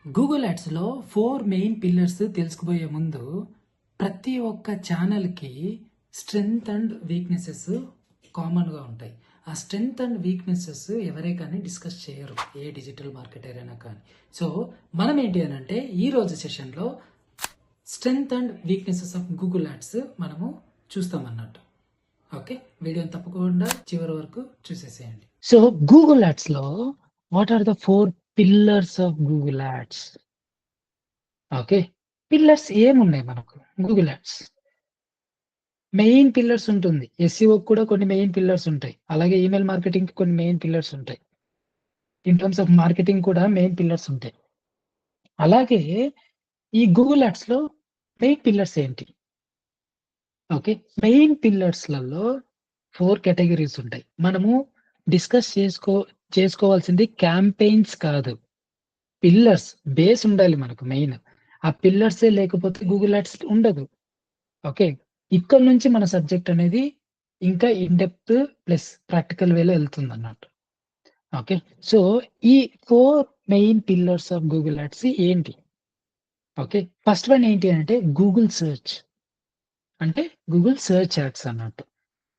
Google యాడ్స్‌లో 4 main pillars తెలుసుకుపోయే ముందు, ప్రతి ఒక్క ఛానల్‌కి స్ట్రెంగ్త్ అండ్ వీక్‌నెసెస్ కామన్‌గా ఉంటాయి. ఆ స్ట్రెంగ్త్ అండ్ వీక్‌నెసెస్ ఎవరే కానీ డిస్కస్ చేయరు, ఏ డిజిటల్ మార్కెటర్ అయినా కానీ. సో మనం ఏంటి అనంటే ఈరోజు సెషన్లో strength and weaknesses of Google ads మనము చూస్తామన్నట్టు. ఓకే, వీడియోని తప్పకుండా చివరి వరకు చూసేసేయండి. సో గూగుల్ యాడ్స్లో what are the 4 pillars of Google ads? Okay, pillars ఏమున్నాయి మనకు గూగుల్ యాడ్స్? మెయిన్ పిల్లర్స్ ఉంటుంది. ఎస్ఈఓ కూడా కొన్ని మెయిన్ పిల్లర్స్ ఉంటాయి. అలాగే ఈమెయిల్ మార్కెటింగ్ కొన్ని మెయిన్ పిల్లర్స్ ఉంటాయి. ఇన్ టర్మ్స్ ఆఫ్ మార్కెటింగ్ కూడా మెయిన్ పిల్లర్స్ ఉంటాయి. అలాగే ఈ గూగుల్ యాడ్స్ లో మెయిన్ పిల్లర్స్ ఏంటి? ఓకే, మెయిన్ పిల్లర్స్లలో 4 కేటగిరీస్ ఉంటాయి. మనము డిస్కస్ చేసుకోవాల్సింది క్యాంపెయిన్స్ కాదు, పిల్లర్స్. బేస్ ఉండాలి మనకు మెయిన్. ఆ పిల్లర్సే లేకపోతే గూగుల్ యాడ్స్ ఉండదు. ఓకే, ఇక్కడ నుంచి మన సబ్జెక్ట్ అనేది ఇంకా ఇన్ డెప్త్ ప్లస్ ప్రాక్టికల్ వేలో వెళ్తుందన్నట్టు. ఓకే, సో ఈ 4 main pillars of Google ads ఏంటి? ఓకే, ఫస్ట్ వన్ ఏంటి అంటే గూగుల్ సెర్చ్. అంటే గూగుల్ సెర్చ్ యాడ్స్ అన్నట్టు.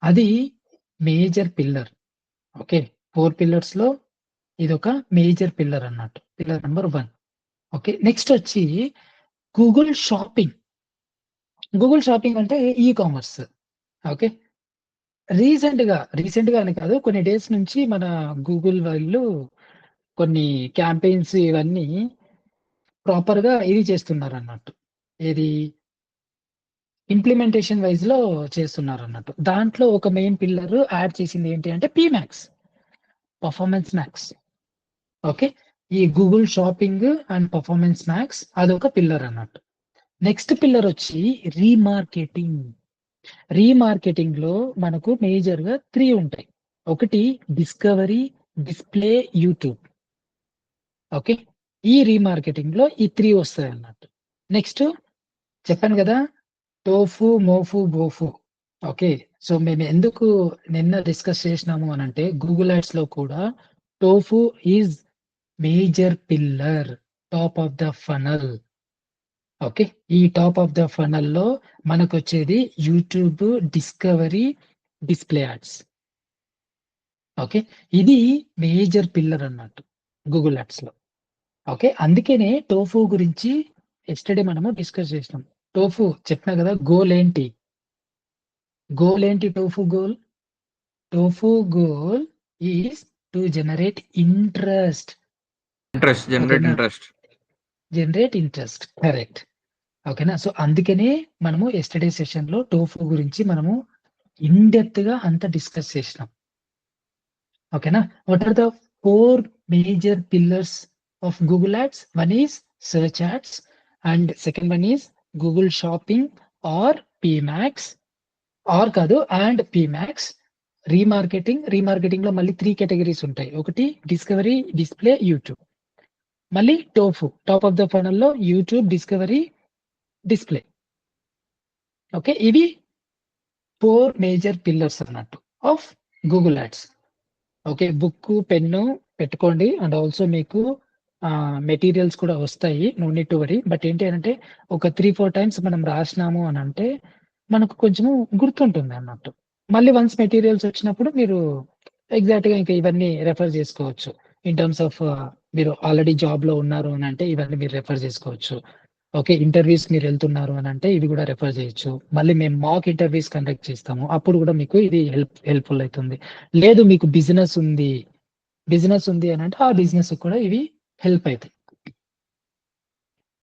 అది మేజర్ పిల్లర్. ఓకే, 4 పిల్లర్స్ లో ఇదొక మేజర్ పిల్లర్ అన్నట్టు, పిల్లర్ నెంబర్ 1. ఓకే, నెక్స్ట్ వచ్చి గూగుల్ షాపింగ్. గూగుల్ షాపింగ్ అంటే ఈ కామర్స్. ఓకే, రీసెంట్ గా అని కాదు, కొన్ని డేస్ నుంచి మన గూగుల్ వాళ్ళు కొన్ని క్యాంపెయిన్స్ ఇవన్నీ ప్రాపర్ గా ఇది చేస్తున్నారు అన్నట్టు. ఏది ఇంప్లిమెంటేషన్ వైజ్ లో చేస్తున్నారు అన్నట్టు. దాంట్లో ఒక మెయిన్ పిల్లర్ యాడ్ చేసింది ఏంటి అంటే పీమాక్స్, పర్ఫార్మెన్స్ మ్యాక్స్. ఓకే, ఈ Google shopping and performance max అదొక పిల్లర్ అన్నట్టు. నెక్స్ట్ పిల్లర్ వచ్చి రీమార్కెటింగ్. రీమార్కెటింగ్ లో మనకు మేజర్ గా 3 ఉంటాయి. ఒకటి డిస్కవరీ, డిస్ప్లే, యూట్యూబ్. ఓకే, ఈ రీమార్కెటింగ్ లో ఈ 3 వస్తాయి అన్నట్టు. నెక్స్ట్ చెప్పాను కదా, టోఫు, మోఫు, బోఫు. ఓకే, సో మేము ఎందుకు నిన్న డిస్కస్ చేసినాము అని అంటే గూగుల్ యాడ్స్ లో కూడా tofu is major pillar, top of the funnel. Okay, ఈ టాప్ ఆఫ్ ద ఫనల్ లో మనకు వచ్చేది YouTube, discovery, display ads. Okay, ఇది మేజర్ పిల్లర్ అన్నట్టు గూగుల్ యాడ్స్ లో. ఓకే, అందుకనే టోఫు గురించి ఎస్టర్డే మనము డిస్కస్ చేసినాం. టోఫు చెప్పినా కదా, గోల్ ఏంటి? Tofu goal? Tofu goal is to generate interest. Generate interest, correct. ఓకేనా, సో అందుకనే మనము ఎస్టర్డే సెషన్ లో టోఫు గురించి మనము ఇన్ డెప్త్ గా అంతా డిస్కస్ చేసినాం. ఓకేనా, what are the 4 major pillars of Google ads? One is search ads, and second one is Google shopping or PMax, ఆర్ కాదు అండ్ పీమాక్స్. రీమార్కెటింగ్ లో మళ్ళీ 3 కేటగిరీస్ ఉంటాయి. ఒకటి డిస్కవరీ, డిస్ప్లే, యూట్యూబ్. మళ్ళీ TOFU top of the funnel లో YouTube, discovery, display. Okay, ఇవి 4 major pillars అన్నట్టు of Google ads. Okay, book pen పెట్టుకోండి, అండ్ ఆల్సో మీకు మెటీరియల్స్ కూడా వస్తాయి, no need to worry. But ఏంటి అంటే ఒక 3-4 టైమ్స్ మనం రాసినాము అని అంటే మనకు కొంచెము గుర్తుంటుంది అన్నట్టు. మళ్ళీ వన్స్ మెటీరియల్స్ వచ్చినప్పుడు మీరు ఎగ్జాక్ట్ గా ఇంకా ఇవన్నీ రెఫర్ చేసుకోవచ్చు. ఇన్ టర్మ్స్ ఆఫ్ మీరు ఆల్రెడీ జాబ్ లో ఉన్నారు అని అంటే ఇవన్నీ మీరు రెఫర్ చేసుకోవచ్చు. ఓకే, ఇంటర్వ్యూస్ మీరు వెళ్తున్నారు అని అంటే ఇవి కూడా రెఫర్ చేయొచ్చు. మళ్ళీ మేము మాక్ ఇంటర్వ్యూస్ కండక్ట్ చేస్తాము, అప్పుడు కూడా మీకు ఇది హెల్ప్ఫుల్ అవుతుంది. లేదు మీకు బిజినెస్ ఉంది అని అంటే ఆ బిజినెస్ కూడా ఇవి హెల్ప్ అవుతాయి.